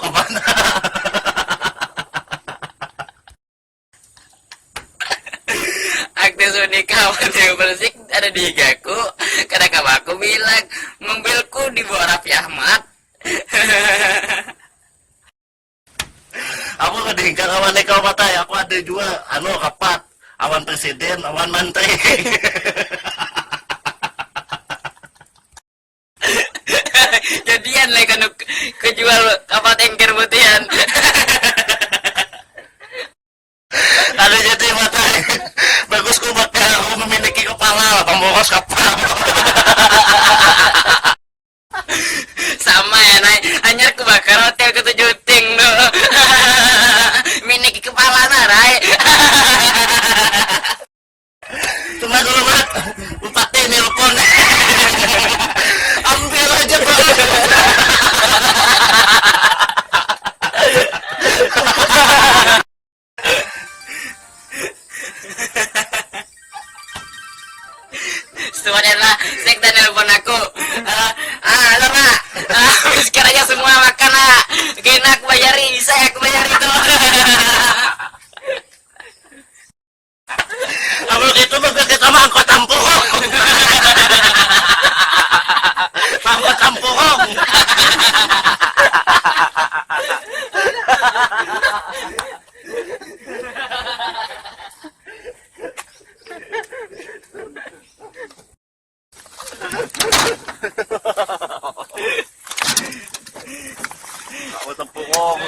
kemana? Akte nikah yang bersih ada di gaku. Kadang aku bilang mobilku dibawa Raffi Ahmad. Aku kedingkang awan nikah mata ya, aku ada juga anu kapat awan presiden, awan menteri. Jadian lah kan kejual kapal tanker putihan. Ada jadi mata bagus ku buat aku memiliki kepala pembungkus kapal. Sama ya naik hanya aku bakar hotel ke tujuh ting no. Miniki kepala narai. Cuma dulu mat bupati nelpon. Ambil aja Pak. Semuanya lah, sekda nelpon aku. Halo Mak, sekarang aja semua makan lah. Kena aku bayari, saya aku bayari itu. Kalau gitu mah kita mah angkot tampuhong. Angkot tampuhong. Angkot tampuhong.